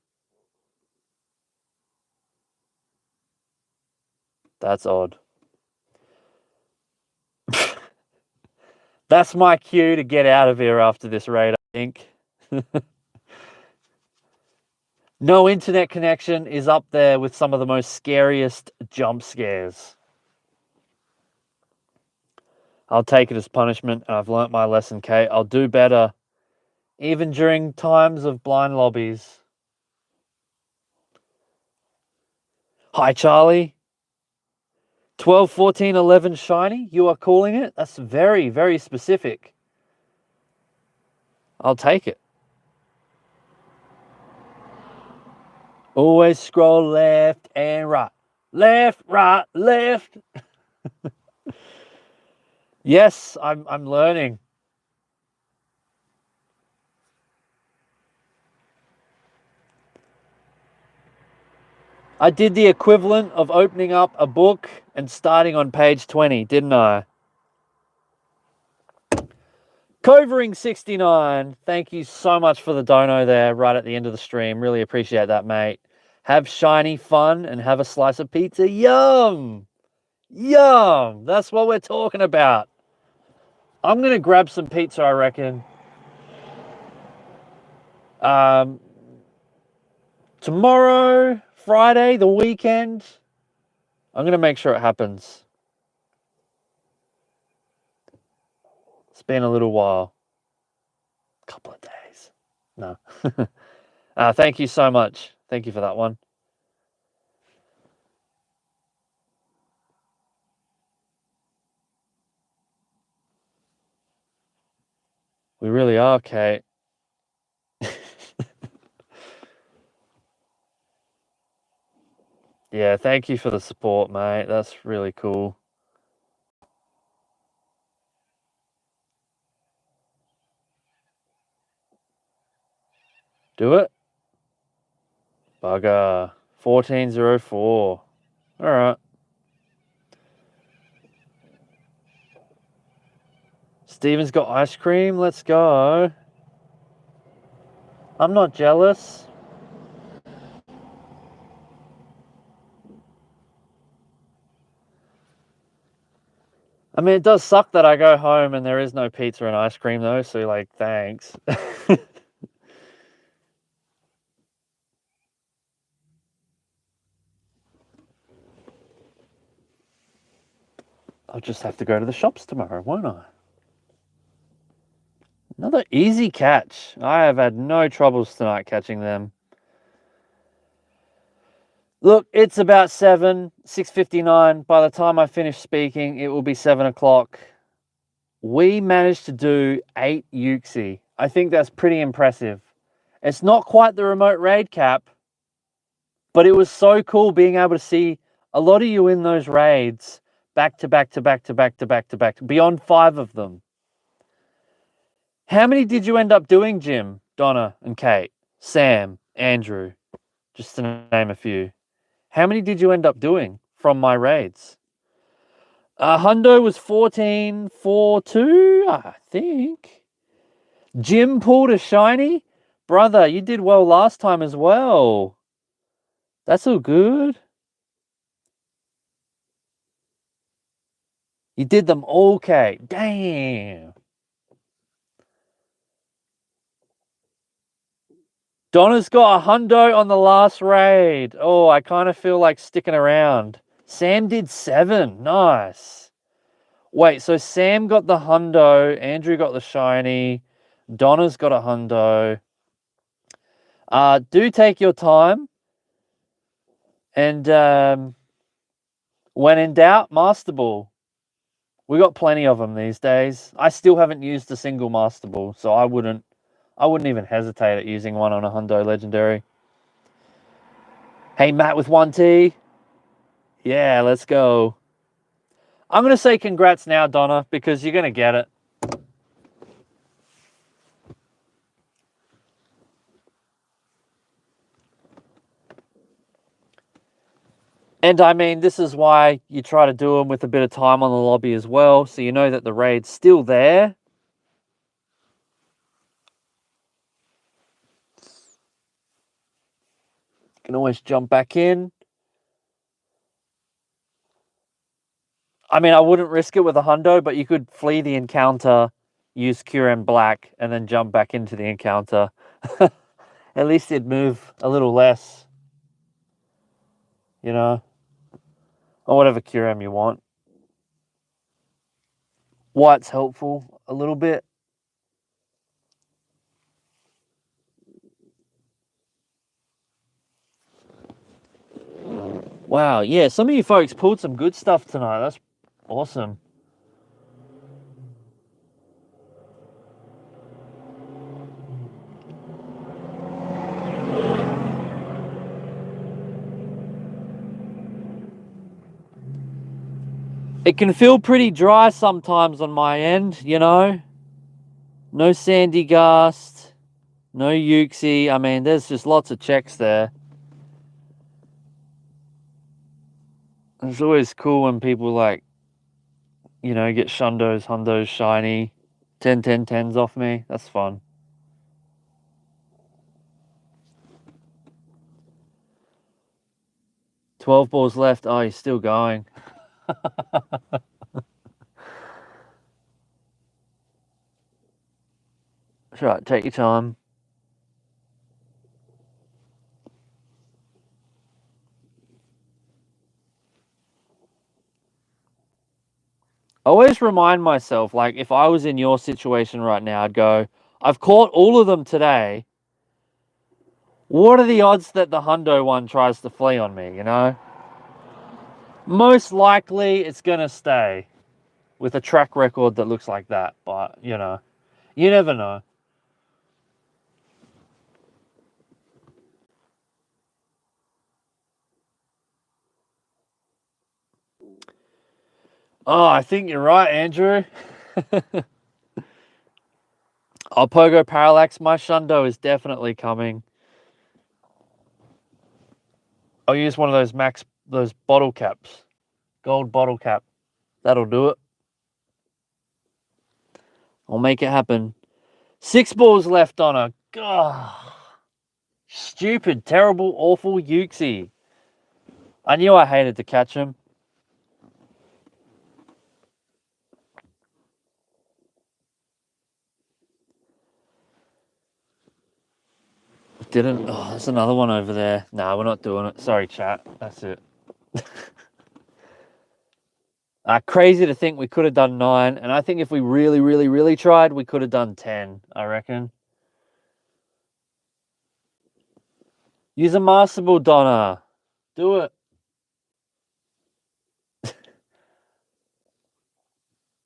That's odd. That's my cue to get out of here after this raid, I think. No internet connection is up there with some of the most scariest jump scares. I'll take it as punishment, and I've learnt my lesson, Kate. I'll do better, even during times of blind lobbies. Hi, Charlie. 12, 14, 11 shiny, you are calling it? That's very, very specific. I'll take it. Always scroll left and right. Left, right, left. Yes, I'm learning. I did the equivalent of opening up a book and starting on page 20, didn't I? Covering69, thank you so much for the dono there right at the end of the stream. Really appreciate that, mate. Have shiny fun and have a slice of pizza. Yum! Yum! That's what we're talking about. I'm going to grab some pizza, I reckon. Tomorrow, Friday, the weekend. I'm going to make sure it happens. It's been a little while. A couple of days. No. Thank you so much. Thank you for that one. We really are, Kate. Yeah, thank you for the support, mate. That's really cool. Do it. Bugger. 1404. All right. Steven's got ice cream. Let's go. I'm not jealous. I mean, it does suck that I go home and there is no pizza and ice cream, though. So, like, thanks. I'll just have to go to the shops tomorrow, won't I? Another easy catch. I have had no troubles tonight catching them. Look, it's about 6:59. By the time I finish speaking, it will be 7 o'clock. We managed to do 8 Uxie. I think that's pretty impressive. It's not quite the remote raid cap, but it was so cool being able to see a lot of you in those raids back to back to back to back to back to back, beyond 5 of them. How many did you end up doing, Jim, Donna, and Kate, Sam, Andrew, just to name a few? How many did you end up doing from my raids? Hundo was 14-4-2, I think. Jim pulled a shiny. Brother, you did well last time as well. That's all good. You did them all, Kate. Damn. Donna's got a hundo on the last raid. Oh, I kind of feel like sticking around. Sam did 7. Nice. Wait, so Sam got the hundo, Andrew got the shiny, Donna's got a hundo. Do take your time. And when in doubt, Master Ball. We got plenty of them these days. I still haven't used a single Master Ball, so I wouldn't even hesitate at using one on a hundo legendary. Hey, Matt with 1T. Yeah, let's go. I'm going to say congrats now, Donna, because you're going to get it. And I mean, this is why you try to do them with a bit of time on the lobby as well, so you know that the raid's still there. You can always jump back in. I mean, I wouldn't risk it with a hundo, but you could flee the encounter, use Kyurem Black, and then jump back into the encounter. At least it'd move a little less, you know, or whatever Kyurem you want. White's helpful a little bit. Wow, yeah, some of you folks pulled some good stuff tonight. That's awesome. It can feel pretty dry sometimes on my end, you know. No Sandy Gast, no Uxie. I mean, there's just lots of checks there. It's always cool when people like, you know, get shundos, hundos, shiny, 10, 10, 10s off me. That's fun. $12 balls left. Oh, he's still going. That's right, take your time. I always remind myself, like, if I was in your situation right now, I'd go, I've caught all of them today. What are the odds that the hundo one tries to flee on me, you know? Most likely it's going to stay with a track record that looks like that. But, you know, you never know. Oh, I think you're right, Andrew. Oh, Pogo Parallax, my shundo is definitely coming. I'll use one of those bottle caps. Gold bottle cap. That'll do it. I'll make it happen. 6 balls left on her. God. Stupid, terrible, awful Uxie. I knew I hated to catch him. Didn't. Oh, there's another one over there. Nah, we're not doing it. Sorry, chat. That's it. Crazy to think we could have done 9. And I think if we really, really, really tried, we could have done 10, I reckon. Use a Master Ball, Donna. Do it.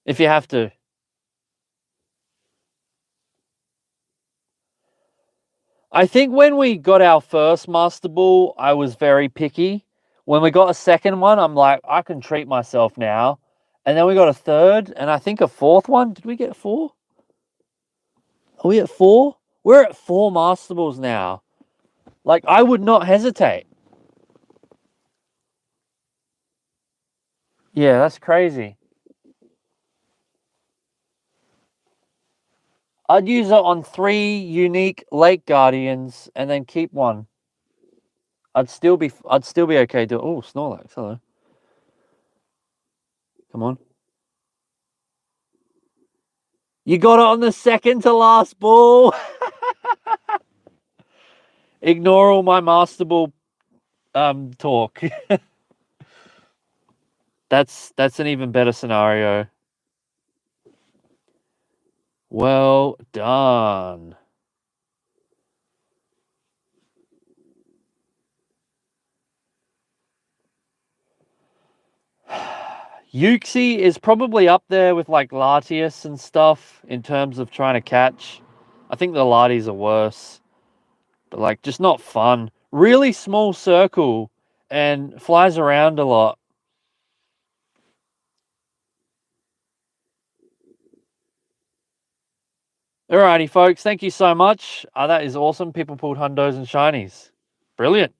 If you have to. I think when we got our first Master Ball, I was very picky. When we got a second one, I'm like, I can treat myself now. And then we got a third, and I think a fourth one. Did we get 4? Are we at 4? We're at 4 Master Balls now. Like, I would not hesitate. Yeah, that's crazy. I'd use it on 3 unique Lake Guardians and then keep one. I'd still be okay doing. Oh, Snorlax, hello. Come on. You got it on the second to last ball. Ignore all my Master Ball talk. That's an even better scenario. Well done. Uxie is probably up there with like Latias and stuff in terms of trying to catch. I think the Latis are worse. But like just not fun. Really small circle and flies around a lot. Alrighty, folks. Thank you so much. That is awesome. People pulled hundos and shinies. Brilliant.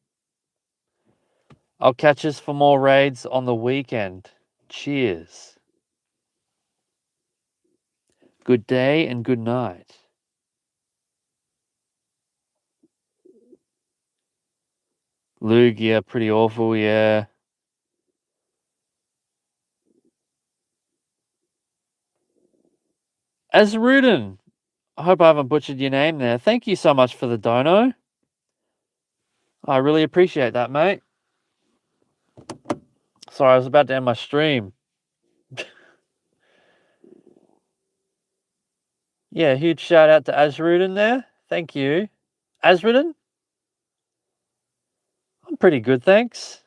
I'll catch us for more raids on the weekend. Cheers. Good day and good night. Lugia, pretty awful, yeah. Azrudin, I hope I haven't butchered your name there. Thank you so much for the dono. I really appreciate that, mate. Sorry, I was about to end my stream. Yeah, huge shout out to Azrudin there. Thank you. Azrudin? I'm pretty good, thanks.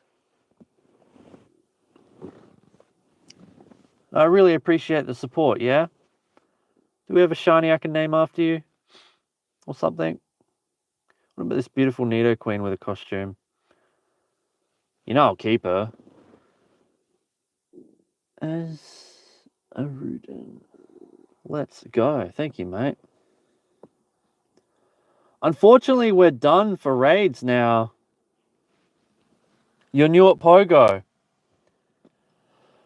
I really appreciate the support, yeah? Do we have a shiny I can name after you? Or something? What about this beautiful Nido Queen with a costume? You know I'll keep her. Azrudin. Let's go. Thank you, mate. Unfortunately, we're done for raids now. You're new at Pogo.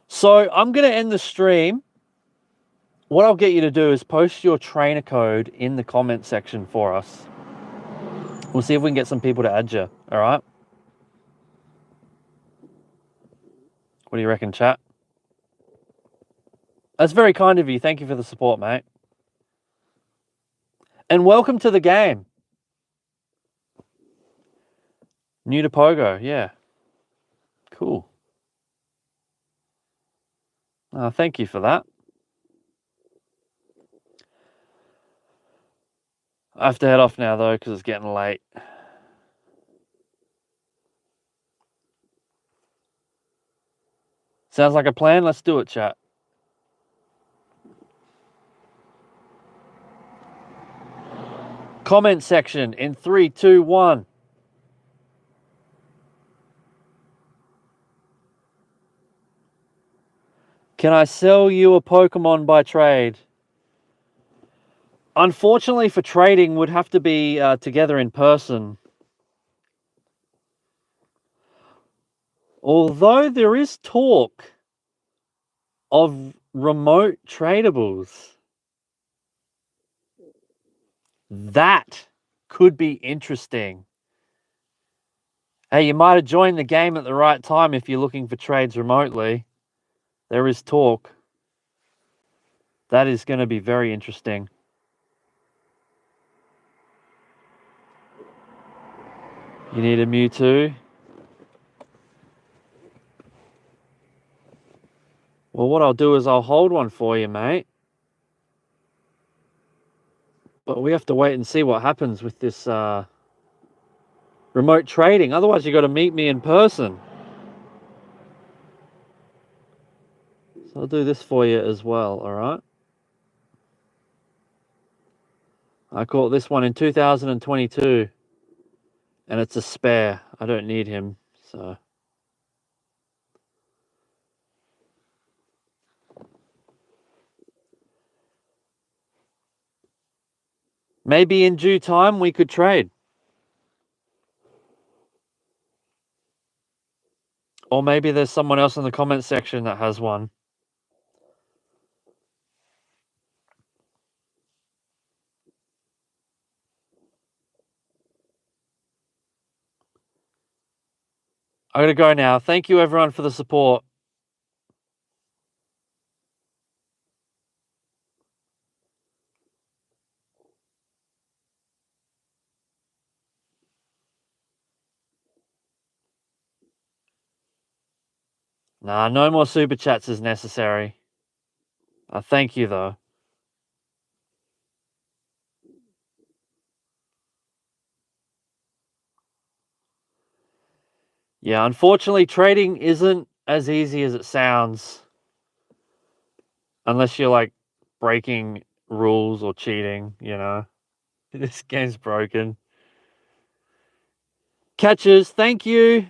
So I'm going to end the stream. What I'll get you to do is post your trainer code in the comment section for us. We'll see if we can get some people to add you. All right? What do you reckon, chat? That's very kind of you. Thank you for the support, mate. And welcome to the game. New to Pogo, yeah. Cool. Thank you for that. I have to head off now, though, because it's getting late. Sounds like a plan. Let's do it, chat. Comment section in 3, 2, 1. Can I sell you a Pokemon by trade? Unfortunately for trading, would have to be together in person. Although there is talk of remote tradables. That could be interesting. Hey, you might have joined the game at the right time if you're looking for trades remotely. There is talk. That is going to be very interesting. You need a Mewtwo? Well, what I'll do is I'll hold one for you, mate. But we have to wait and see what happens with this remote trading. Otherwise, you got to meet me in person. So I'll do this for you as well, all right? I caught this one in 2022. And it's a spare. I don't need him, so... Maybe in due time we could trade. Or maybe there's someone else in the comment section that has one. I'm going to go now. Thank you, everyone, for the support. Nah, no more super chats is necessary. Thank you, though. Yeah, unfortunately, trading isn't as easy as it sounds. Unless you're, like, breaking rules or cheating, you know? This game's broken. Catches, thank you.